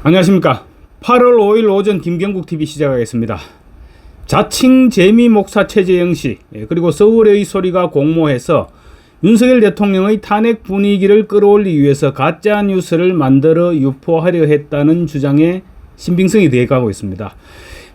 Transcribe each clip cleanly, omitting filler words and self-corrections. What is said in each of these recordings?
안녕하십니까. 8월 5일 오전 김경국TV 시작하겠습니다. 자칭 재미목사 최재형씨 그리고 서울의 소리가 공모해서 윤석열 대통령의 탄핵 분위기를 끌어올리기 위해서 가짜뉴스를 만들어 유포하려 했다는 주장에 신빙성이 되어가고 있습니다.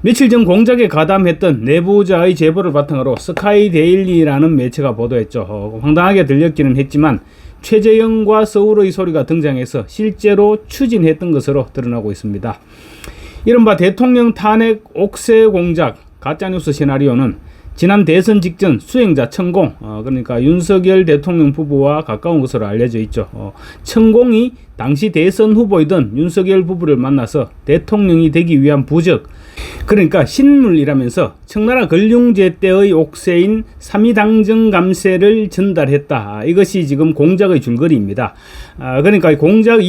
며칠 전 공작에 가담했던 내부자의 제보를 바탕으로 스카이데일리라는 매체가 보도했죠. 황당하게 들렸기는 했지만 최재형과 서울의 소리가 등장해서 실제로 추진했던 것으로 드러나고 있습니다. 이른바 대통령 탄핵 옥새 공작 가짜뉴스 시나리오는 지난 대선 직전 수행자 천공, 그러니까 윤석열 대통령 부부와 가까운 것으로 알려져 있죠. 천공이 당시 대선 후보이던 윤석열 부부를 만나서 대통령이 되기 위한 부적, 그러니까 신물이라면서 청나라 걸륭제 때의 옥새인 삼위당정 감세를 전달했다. 이것이 지금 공작의 줄거리입니다. 그러니까 이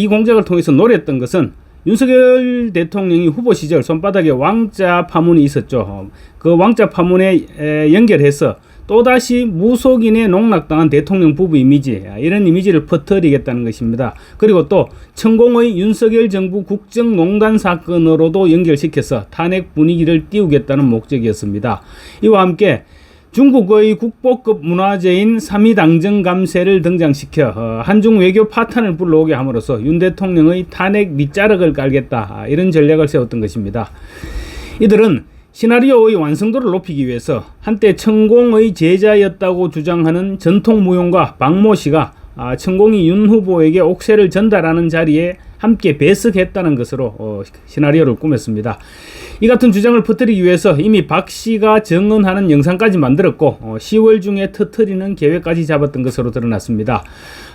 공작을 통해서 노렸던 것은 윤석열 대통령이 후보 시절 손바닥에 왕자 파문이 있었죠. 그 왕자 파문에 연결해서 또다시 무속인에 농락당한 대통령 부부 이미지, 이런 이미지를 퍼뜨리겠다는 것입니다. 그리고 또 천공의 윤석열 정부 국정농단 사건으로도 연결시켜서 탄핵 분위기를 띄우겠다는 목적이었습니다. 이와 함께 중국의 국보급 문화재인 삼위당정 감세를 등장시켜 한중 외교 파탄을 불러오게 함으로써 윤 대통령의 탄핵 밑자락을 깔겠다, 이런 전략을 세웠던 것입니다. 이들은 시나리오의 완성도를 높이기 위해서 한때 천공의 제자였다고 주장하는 전통무용가 박모 씨가 천공이 윤 후보에게 옥새를 전달하는 자리에 함께 배석했다는 것으로 시나리오를 꾸몄습니다. 이 같은 주장을 퍼뜨리기 위해서 이미 박 씨가 증언하는 영상까지 만들었고 10월 중에 터뜨리는 계획까지 잡았던 것으로 드러났습니다.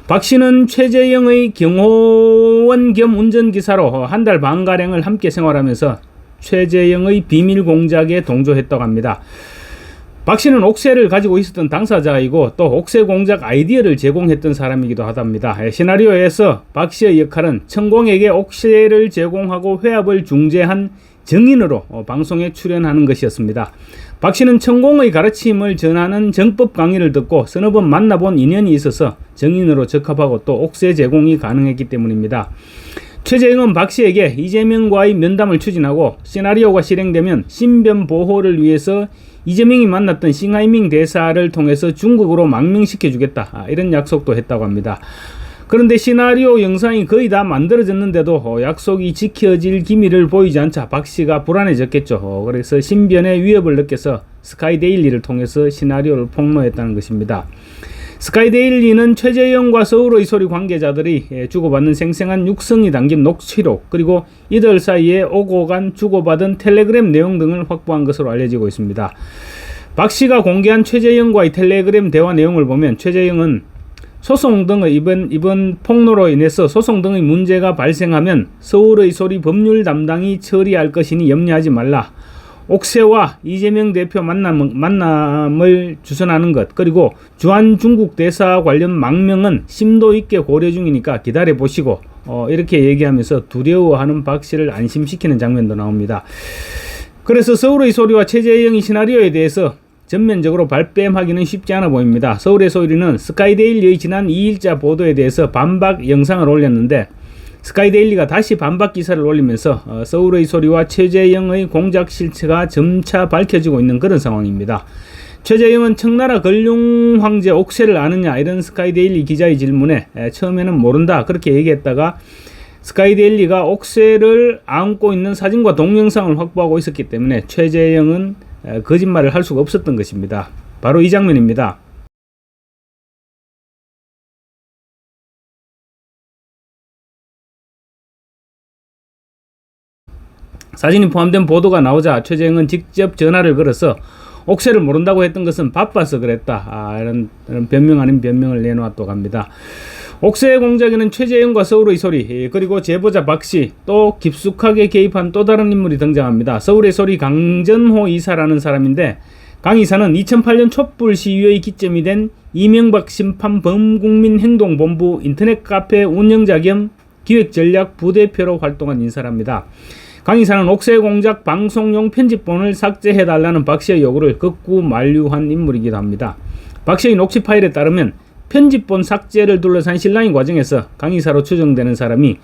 박 씨는 최재형의 경호원 겸 운전기사로 한 달 반가량을 함께 생활하면서 최재형의 비밀 공작에 동조했다고 합니다. 박 씨는 옥새를 가지고 있었던 당사자이고 또 옥새 공작 아이디어를 제공했던 사람이기도 하답니다. 시나리오에서 박 씨의 역할은 천공에게 옥새를 제공하고 회합을 중재한 정인으로 방송에 출연하는 것이었습니다. 박 씨는 천공의 가르침을 전하는 정법 강의를 듣고 서너 번 만나본 인연이 있어서 정인으로 적합하고 또 옥새 제공이 가능했기 때문입니다. 최재형은 박 씨에게 이재명과의 면담을 추진하고 시나리오가 실행되면 신변 보호를 위해서 이재명이 만났던 싱하이밍 대사를 통해서 중국으로 망명시켜주겠다, 이런 약속도 했다고 합니다. 그런데 시나리오 영상이 거의 다 만들어졌는데도 약속이 지켜질 기미를 보이지 않자 박 씨가 불안해졌겠죠. 그래서 신변의 위협을 느껴서 스카이데일리를 통해서 시나리오를 폭로했다는 것입니다. 스카이데일리는 최재형과 서울의 소리 관계자들이 주고받는 생생한 육성이 담긴 녹취록, 그리고 이들 사이에 오고 간 주고받은 텔레그램 내용 등을 확보한 것으로 알려지고 있습니다. 박 씨가 공개한 최재형과의 텔레그램 대화 내용을 보면 최재형은 소송 등의 이번 폭로로 인해서 소송 등의 문제가 발생하면 서울의 소리 법률 담당이 처리할 것이니 염려하지 말라. 옥새와 이재명 대표 만남을 주선하는 것, 그리고 주한 중국 대사 관련 망명은 심도 있게 고려 중이니까 기다려 보시고, 이렇게 얘기하면서 두려워하는 박 씨를 안심시키는 장면도 나옵니다. 그래서 서울의 소리와 최재형의 시나리오에 대해서 전면적으로 발뺌하기는 쉽지 않아 보입니다. 서울의 소리는 스카이데일리의 지난 2일자 보도에 대해서 반박 영상을 올렸는데 스카이데일리가 다시 반박 기사를 올리면서 서울의 소리와 최재형의 공작 실체가 점차 밝혀지고 있는 그런 상황입니다. 최재형은 청나라 걸륭 황제 옥새를 아느냐, 이런 스카이데일리 기자의 질문에 처음에는 모른다, 그렇게 얘기했다가 스카이데일리가 옥새를 안고 있는 사진과 동영상을 확보하고 있었기 때문에 최재형은 거짓말을 할 수가 없었던 것입니다. 바로 이 장면입니다. 사진이 포함된 보도가 나오자 최재형은 직접 전화를 걸어서 옥새를 모른다고 했던 것은 바빠서 그랬다, 이런 변명 아닌 변명을 내놓았다고 합니다. 옥새 공작에는 최재형과 서울의 소리, 그리고 제보자 박 씨, 또 깊숙하게 개입한 또 다른 인물이 등장합니다. 서울의 소리 강전호 이사라는 사람인데, 강 이사는 2008년 촛불 시위의 기점이 된 이명박 심판 범국민행동본부 인터넷 카페 운영자 겸 기획전략 부대표로 활동한 인사랍니다. 강 이사는 옥새 공작 방송용 편집본을 삭제해달라는 박 씨의 요구를 극구 만류한 인물이기도 합니다. 박 씨의 녹취 파일에 따르면 편집본 삭제를 둘러싼 신라인 과정에서 강 이사로 추정되는 사람이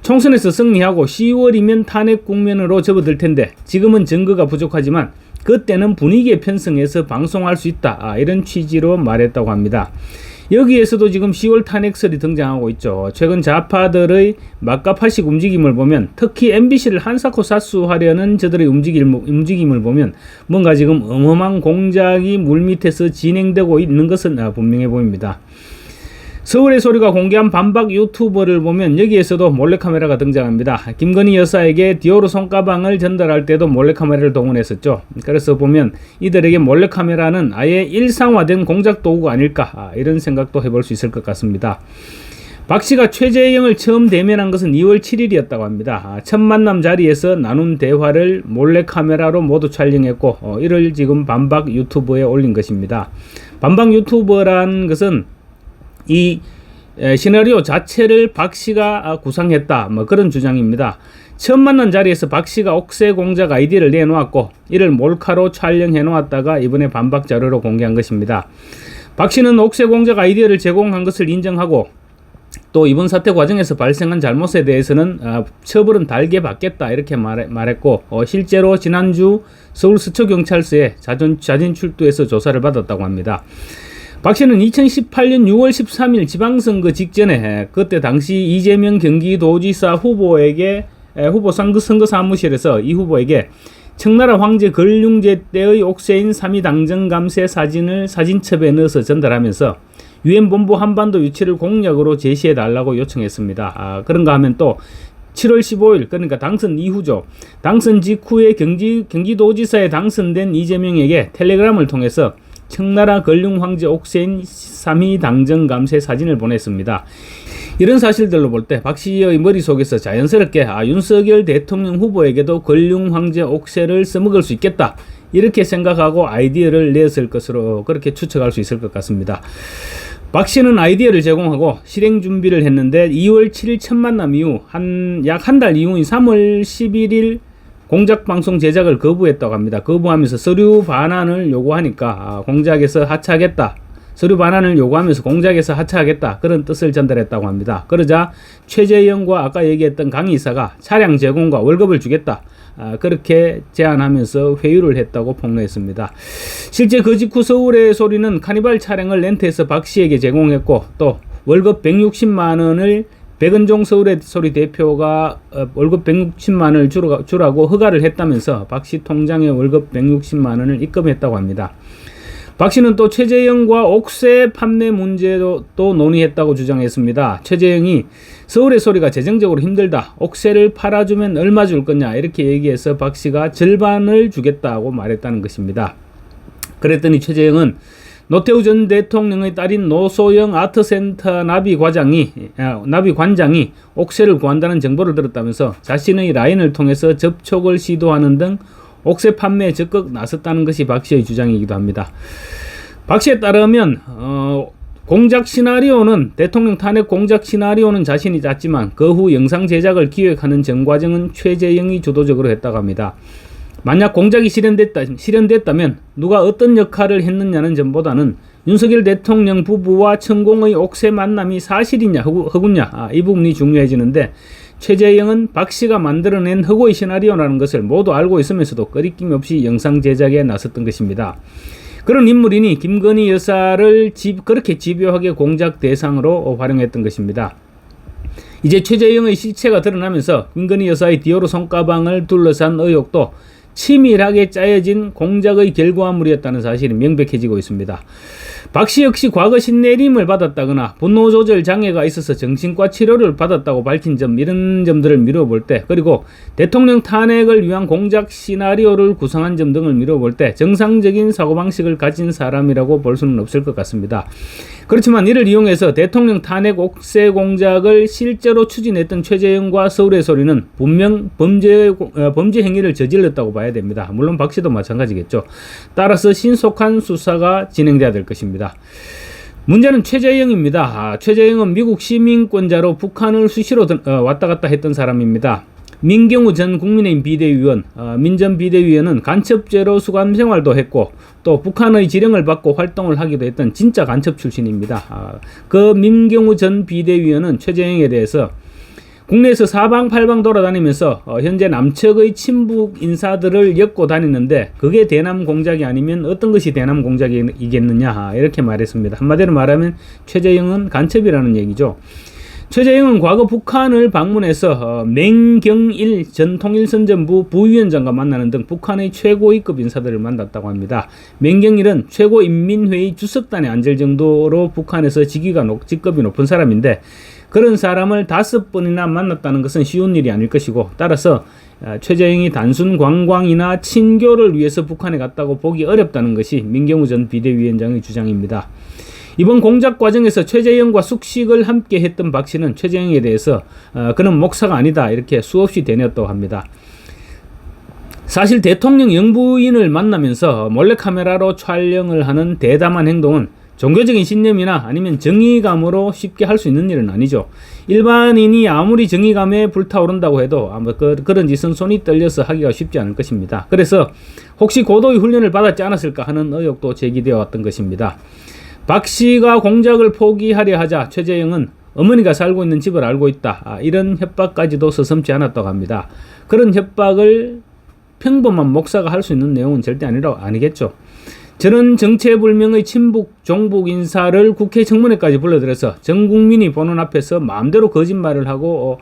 총선에서 승리하고 10월이면 탄핵 국면으로 접어들 텐데 지금은 증거가 부족하지만 그때는 분위기에 편승해서 방송할 수 있다. 이런 취지로 말했다고 합니다. 여기에서도 지금 10월 탄핵설이 등장하고 있죠. 최근 좌파들의 막가파식 움직임을 보면, 특히 MBC를 한사코 사수하려는 저들의 움직임을 보면 뭔가 지금 어마어마한 공작이 물밑에서 진행되고 있는 것은 분명해 보입니다. 서울의 소리가 공개한 반박 유튜버를 보면 여기에서도 몰래카메라가 등장합니다. 김건희 여사에게 디오르 손가방을 전달할 때도 몰래카메라를 동원했었죠. 그래서 보면 이들에게 몰래카메라는 아예 일상화된 공작 도구가 아닐까, 이런 생각도 해볼 수 있을 것 같습니다. 박 씨가 최재형을 처음 대면한 것은 2월 7일이었다고 합니다. 첫 만남 자리에서 나눈 대화를 몰래카메라로 모두 촬영했고 이를 지금 반박 유튜브에 올린 것입니다. 반박 유튜버란 것은 이 시나리오 자체를 박 씨가 구상했다, 그런 주장입니다. 처음 만난 자리에서 박 씨가 옥새 공작 아이디를 내놓았고 이를 몰카로 촬영해 놓았다가 이번에 반박 자료로 공개한 것입니다. 박 씨는 옥새 공작 아이디어를 제공한 것을 인정하고 또 이번 사태 과정에서 발생한 잘못에 대해서는 처벌은 달게 받겠다, 이렇게 말했고 실제로 지난주 서울 서초경찰서에 자진 출두해서 조사를 받았다고 합니다. 박 씨는 2018년 6월 13일 지방선거 직전에 그때 당시 이재명 경기도지사 후보에게 후보 선거 사무실에서 이 후보에게 청나라 황제 걸륭제 때의 옥새인 3.2 당정 감세 사진을 사진첩에 넣어서 전달하면서 유엔 본부 한반도 유치를 공약으로 제시해 달라고 요청했습니다. 그런가 하면 또 7월 15일, 그러니까 당선 이후죠. 당선 직후에 경기도지사에 당선된 이재명에게 텔레그램을 통해서 청나라 걸륭 황제 옥새인 3.2 당정 감세 사진을 보냈습니다. 이런 사실들로 볼 때 박 씨의 머릿속에서 자연스럽게 윤석열 대통령 후보에게도 걸륭 황제 옥새를 써먹을 수 있겠다, 이렇게 생각하고 아이디어를 냈을 것으로 그렇게 추측할 수 있을 것 같습니다. 박 씨는 아이디어를 제공하고 실행 준비를 했는데 2월 7일 첫 만남 이후 약 한 달 이후인 3월 11일 공작방송 제작을 거부했다고 합니다. 거부하면서 서류 반환을 요구하니까 공작에서 하차하겠다, 서류 반환을 요구하면서 공작에서 하차하겠다, 그런 뜻을 전달했다고 합니다. 그러자 최재형과 아까 얘기했던 강 이사가 차량 제공과 월급을 주겠다, 그렇게 제안하면서 회유를 했다고 폭로했습니다. 실제 그 직후 서울의 소리는 카니발 차량을 렌트해서 박 씨에게 제공했고 또 월급 160만 원을 백은종 서울의 소리 대표가 월급 160만 원을 주라고 허가를 했다면서 박 씨 통장에 월급 160만 원을 입금했다고 합니다. 박 씨는 또 최재형과 옥새 판매 문제도 또 논의했다고 주장했습니다. 최재형이 서울의 소리가 재정적으로 힘들다, 옥새를 팔아주면 얼마 줄 거냐, 이렇게 얘기해서 박 씨가 절반을 주겠다고 말했다는 것입니다. 그랬더니 최재형은 노태우 전 대통령의 딸인 노소영 아트센터 나비 관장이 옥새를 구한다는 정보를 들었다면서 자신의 라인을 통해서 접촉을 시도하는 등 옥새 판매에 적극 나섰다는 것이 박 씨의 주장이기도 합니다. 박 씨에 따르면 공작 시나리오는 대통령 탄핵 공작 시나리오는 자신이 짰지만 그 후 영상 제작을 기획하는 전 과정은 최재형이 주도적으로 했다고 합니다. 만약 공작이 실현됐다면 누가 어떤 역할을 했느냐는 점보다는 윤석열 대통령 부부와 천공의 옥새 만남이 사실이냐 허구냐, 이 부분이 중요해지는데 최재형은 박 씨가 만들어낸 허구의 시나리오라는 것을 모두 알고 있으면서도 꺼리낌 없이 영상 제작에 나섰던 것입니다. 그런 인물이니 김건희 여사를 그렇게 집요하게 공작 대상으로 활용했던 것입니다. 이제 최재형의 실체가 드러나면서 김건희 여사의 디오르 손가방을 둘러싼 의혹도 치밀하게 짜여진 공작의 결과물이었다는 사실이 명백해지고 있습니다. 박 씨 역시 과거 신내림을 받았다거나 분노 조절 장애가 있어서 정신과 치료를 받았다고 밝힌 점, 이런 점들을 미뤄볼 때, 그리고 대통령 탄핵을 위한 공작 시나리오를 구성한 점 등을 미뤄볼 때 정상적인 사고방식을 가진 사람이라고 볼 수는 없을 것 같습니다. 그렇지만 이를 이용해서 대통령 탄핵 옥새 공작을 실제로 추진했던 최재형과 서울의 소리는 분명 범죄 행위를 저질렀다고 봐야 됩니다. 물론 박 씨도 마찬가지겠죠. 따라서 신속한 수사가 진행돼야 될 것입니다. 문제는 최재형입니다. 최재형은 미국 시민권자로 북한을 수시로 왔다 갔다 했던 사람입니다. 민경우 전 국민의힘 비대위원, 민전 비대위원은 간첩죄로 수감 생활도 했고 또 북한의 지령을 받고 활동을 하기도 했던 진짜 간첩 출신입니다. 그 민경우 전 비대위원은 최재형에 대해서 국내에서 사방팔방 돌아다니면서 현재 남측의 친북 인사들을 엮고 다니는데 그게 대남 공작이 아니면 어떤 것이 대남 공작이겠느냐 이렇게 말했습니다. 한마디로 말하면 최재형은 간첩이라는 얘기죠. 최재형은 과거 북한을 방문해서 맹경일 전 통일선전부 부위원장과 만나는 등 북한의 최고위급 인사들을 만났다고 합니다. 맹경일은 최고인민회의 주석단에 앉을 정도로 북한에서 직급이 높은 사람인데 그런 사람을 5번이나 만났다는 것은 쉬운 일이 아닐 것이고 따라서 최재형이 단순 관광이나 친교를 위해서 북한에 갔다고 보기 어렵다는 것이 민경우 전 비대위원장의 주장입니다. 이번 공작 과정에서 최재형과 숙식을 함께 했던 박 씨는 최재형에 대해서 그는 목사가 아니다 이렇게 수없이 대뇌었다고 합니다. 사실 대통령 영부인을 만나면서 몰래카메라로 촬영을 하는 대담한 행동은 종교적인 신념이나 아니면 정의감으로 쉽게 할 수 있는 일은 아니죠. 일반인이 아무리 정의감에 불타오른다고 해도 아마 그런 짓은 손이 떨려서 하기가 쉽지 않을 것입니다. 그래서 혹시 고도의 훈련을 받았지 않았을까 하는 의혹도 제기되어 왔던 것입니다. 박 씨가 공작을 포기하려 하자 최재형은 어머니가 살고 있는 집을 알고 있다. 이런 협박까지도 서슴지 않았다고 합니다. 그런 협박을 평범한 목사가 할 수 있는 내용은 절대 아니겠죠. 저는 정체불명의 친북 종북 인사를 국회 청문회까지 불러들여서 전 국민이 보는 앞에서 마음대로 거짓말을 하고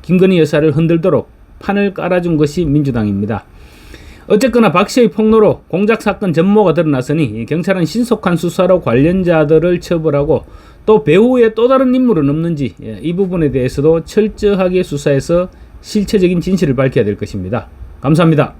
김건희 여사를 흔들도록 판을 깔아준 것이 민주당입니다. 어쨌거나 박 씨의 폭로로 공작 사건 전모가 드러났으니 경찰은 신속한 수사로 관련자들을 처벌하고 또 배후에 또 다른 인물은 없는지 이 부분에 대해서도 철저하게 수사해서 실체적인 진실을 밝혀야 될 것입니다. 감사합니다.